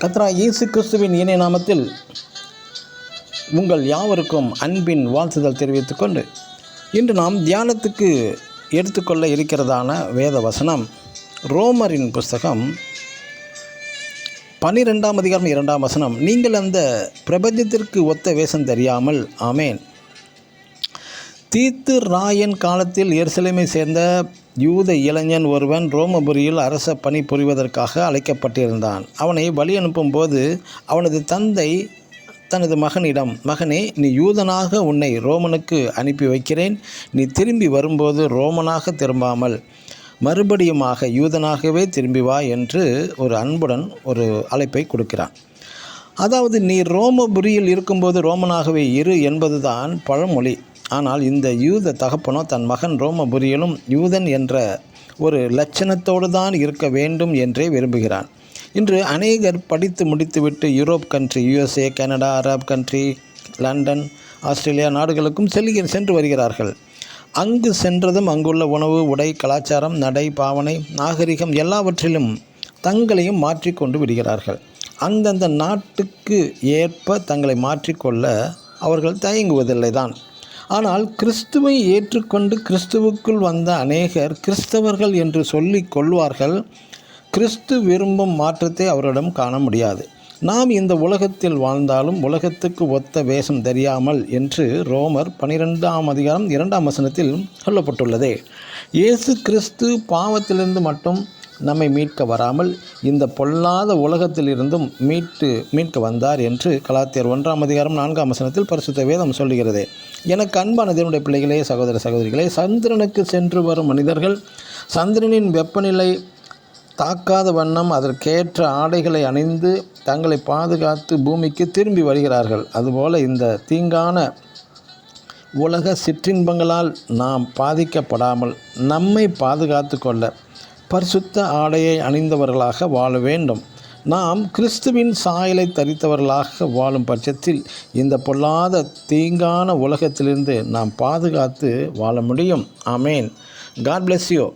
கர்த்தராகிய இயேசு கிறிஸ்துவின் இனிய நாமத்தில் உங்கள் யாவருக்கும் அன்பின் வாழ்த்துதல் தெரிவித்துக் கொண்டு இன்று நாம் தியானத்துக்கு எடுத்துக்கொள்ள இருக்கிறதான வேத வசனம் ரோமரின் புஸ்தகம் 12ஆம் அதிகாரம் 2ஆம் வசனம். நீங்கள் அந்த பிரபஞ்சத்திற்கு ஒத்த வேஷம் தெரியாமல். ஆமேன். தீத்து ராயன் காலத்தில் எருசலேமை சேர்ந்த யூத இளைஞன் ஒருவன் ரோமபுரியில் அரச பணி புரிவதற்காக அழைக்கப்பட்டிருந்தான். அவனை வழி அனுப்பும்போது அவனது தந்தை தனது மகனிடம், மகனே, நீ யூதனாக உன்னை ரோமனுக்கு அனுப்பி வைக்கிறேன். நீ திரும்பி வரும்போது ரோமனாக திரும்பாமல் மறுபடியுமாக யூதனாகவே திரும்பி வா என்று ஒரு அன்புடன் ஒரு அழைப்பை கொடுக்கிறான். அதாவது நீ ரோமபுரியில் இருக்கும்போது ரோமனாகவே இரு என்பதுதான் பழமொழி. ஆனால் இந்த யூத தகப்பனோ தன் மகன் ரோமபுரியிலும் யூதன் என்ற ஒரு லட்சணத்தோடு தான் இருக்க வேண்டும் என்றே விரும்புகிறான். இன்று அநேகர் படித்து முடித்துவிட்டு Europe country, USA, Canada, Arab country, London, Australia நாடுகளுக்கும் சென்று வருகிறார்கள். அங்கு சென்றதும் அங்குள்ள உணவு, உடை, கலாச்சாரம், நடை, பாவனை, நாகரிகம் எல்லாவற்றிலும் தங்களையும் மாற்றிக்கொண்டு விடுகிறார்கள். அந்தந்த நாட்டுக்கு ஏற்ப தங்களை மாற்றிக்கொள்ள அவர்கள் தயங்குவதில்லை தான். ஆனால் கிறிஸ்துவை ஏற்றுக்கொண்டு கிறிஸ்துவுக்குள் வந்த அநேகர் கிறிஸ்தவர்கள் என்று சொல்லிக் கொள்வார்கள். கிறிஸ்து விரும்பும் மாற்றத்தை அவரிடம் காண முடியாது. நாம் இந்த உலகத்தில் வாழ்ந்தாலும் உலகத்துக்கு ஒத்த வேஷம் தெரியாமல் என்று ரோமர் 12ஆம் அதிகாரம் 2ஆம் வசனத்தில் சொல்லப்பட்டுள்ளதே. இயேசு கிறிஸ்து பாவத்திலிருந்து மட்டும் நம்மை மீட்க வராமல் இந்த பொல்லாத உலகத்திலிருந்தும் மீட்க வந்தார் என்று கலாத்தியர் 1ஆம் அதிகாரம் 4ஆம் வசனத்தில் பரிசுத்த வேதம் சொல்லுகிறது. எனக்கு அன்பான தேவனுடைய பிள்ளைகளே, சகோதர சகோதரிகளே, சந்திரனுக்கு சென்று வரும் மனிதர்கள் சந்திரனின் வெப்பநிலை தாக்காத வண்ணம் அதற்கேற்ற ஆடைகளை அணிந்து தங்களை பாதுகாத்து பூமிக்கு திரும்பி வருகிறார்கள். அதுபோல இந்த தீங்கான உலக சிற்றின்பங்களால் நாம் பாதிக்கப்படாமல் நம்மை பாதுகாத்து கொள்ள பரிசுத்த ஆடையை அணிந்தவர்களாக வாழ வேண்டும். நாம் கிறிஸ்துவின் சாயலை தரித்தவர்களாக வாழும் பட்சத்தில் இந்த பொல்லாத தீங்கான உலகத்திலிருந்து நாம் பாதுகாத்து வாழ முடியும். ஆமேன். God bless you.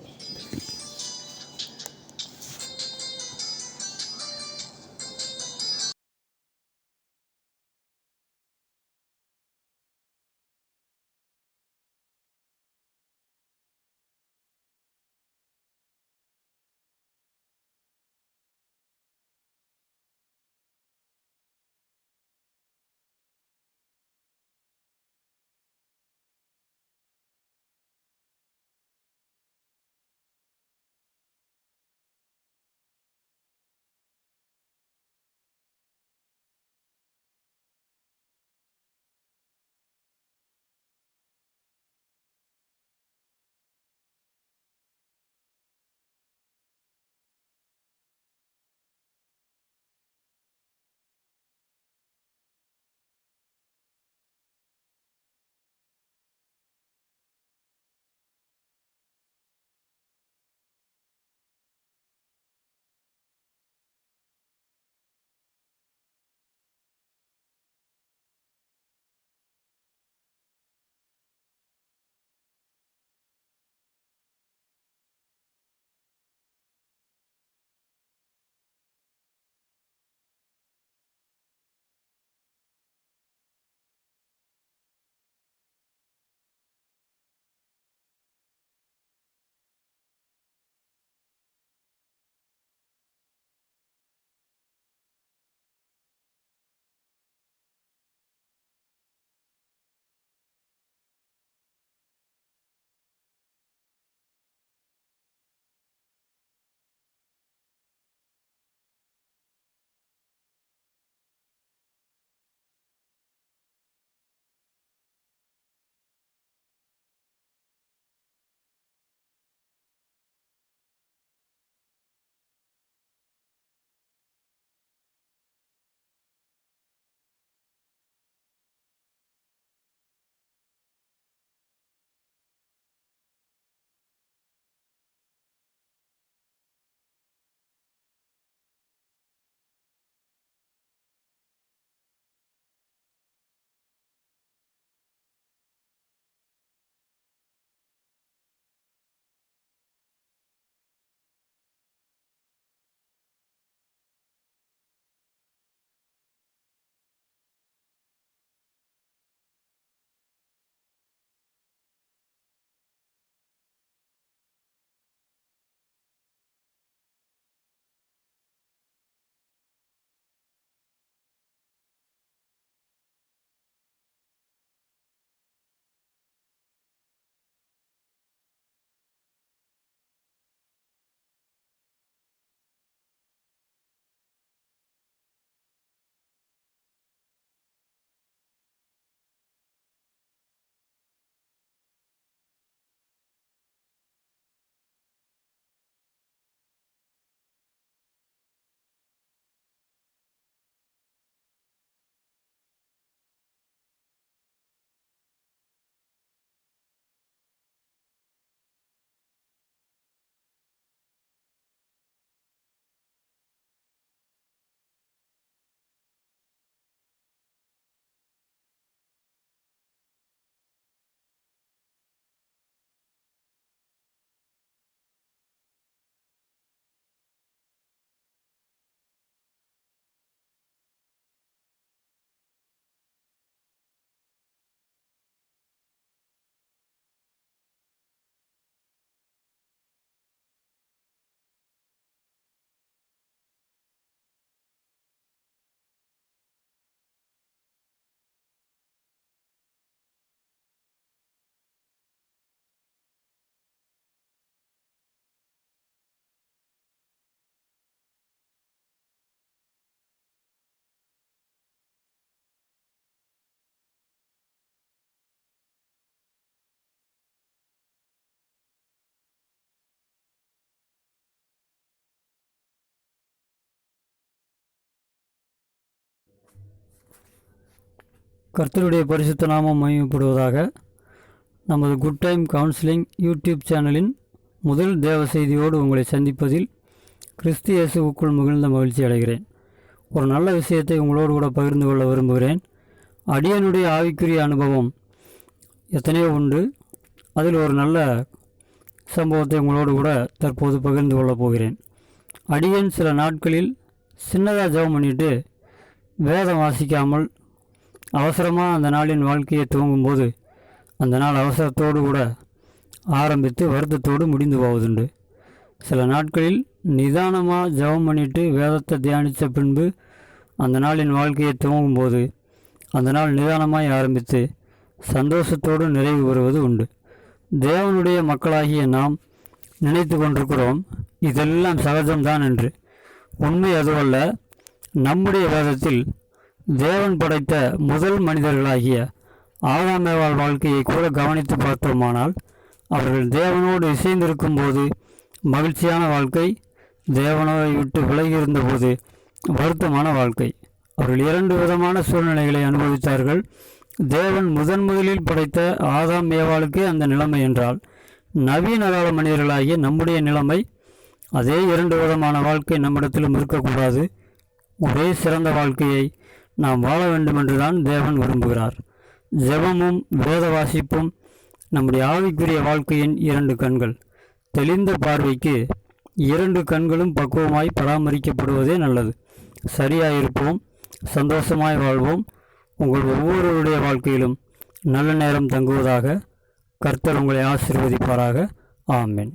கர்த்தருடைய பரிசுத்த நாமம் மகிமைப்படுவதாக. நமது குட் டைம் கவுன்சிலிங் யூடியூப் சேனலின் முதல் தேவ செய்தியோடு உங்களை சந்திப்பதில் கிறிஸ்து இயேசுவுக்குள் மிகுந்த மகிழ்ச்சி அடைகிறேன். ஒரு நல்ல விஷயத்தை உங்களோடு கூட பகிர்ந்து கொள்ள விரும்புகிறேன். அடியனுடைய ஆவிக்குரிய அனுபவம் எத்தனையோ உண்டு. அதில் ஒரு நல்ல சம்பவத்தை உங்களோடு கூட தற்போது பகிர்ந்து கொள்ளப் போகிறேன். அடியன் சில நாட்களில் சின்னதாக ஜெபம் பண்ணிவிட்டு வேதம் வாசிக்காமல் அவசரமாக அந்த நாளின் வாழ்க்கையை துவங்கும்போது அந்த நாள் அவசரத்தோடு கூட ஆரம்பித்து வருத்தத்தோடு முடிந்து போவதுண்டு. சில நாட்களில் நிதானமாக ஜெபம் பண்ணிவிட்டு வேதத்தை தியானித்த பின்பு அந்த நாளின் வாழ்க்கையை துவங்கும்போது அந்த நாள் நிதானமாய் ஆரம்பித்து சந்தோஷத்தோடு நிறைவு பெறுவது உண்டு. தேவனுடைய மக்களாகிய நாம் நினைத்து கொண்டிருக்கிறோம் இதெல்லாம் சகஜம்தான் என்று. உண்மை அதுவல்ல. நம்முடைய வேதத்தில் தேவன் படைத்த முதல் மனிதர்களாகிய ஆதாமேவாள் வாழ்க்கையை கூட கவனித்து பார்த்தோமானால் அவர்கள் தேவனோடு இசைந்திருக்கும் போது மகிழ்ச்சியான வாழ்க்கை, தேவனை விட்டு விலகி இருந்தபோது வருத்தமான வாழ்க்கை. அவர்கள் இரண்டு விதமான சூழ்நிலைகளை அனுபவித்தார்கள். தேவன் முதலில் படைத்த ஆதாம் ஏவாளுக்கே அந்த நிலைமை என்றால், நவீன கால மனிதர்களாகிய நம்முடைய நிலைமை அதே இரண்டு விதமான வாழ்க்கை நம்மிடத்திலும் இருக்கக்கூடாது. ஒரே சிறந்த வாழ்க்கையை நாம் வாழ வேண்டுமென்றுதான் தேவன் விரும்புகிறார். ஜெபமும் வேத வாசிப்பும் நம்முடைய ஆவிக்குரிய வாழ்க்கையின் இரண்டு கண்கள். தெளிந்த பார்வைக்கு இரண்டு கண்களும் பக்குவமாய் பராமரிக்கப்படுவதே நல்லது. சரியாயிருப்போம், சந்தோஷமாய் வாழ்வோம். உங்கள் ஒவ்வொருவருடைய வாழ்க்கையிலும் நல்ல நேரம் தங்குவதாக. கர்த்தர் உங்களை ஆசீர்வதிப்பாராக. ஆமென்.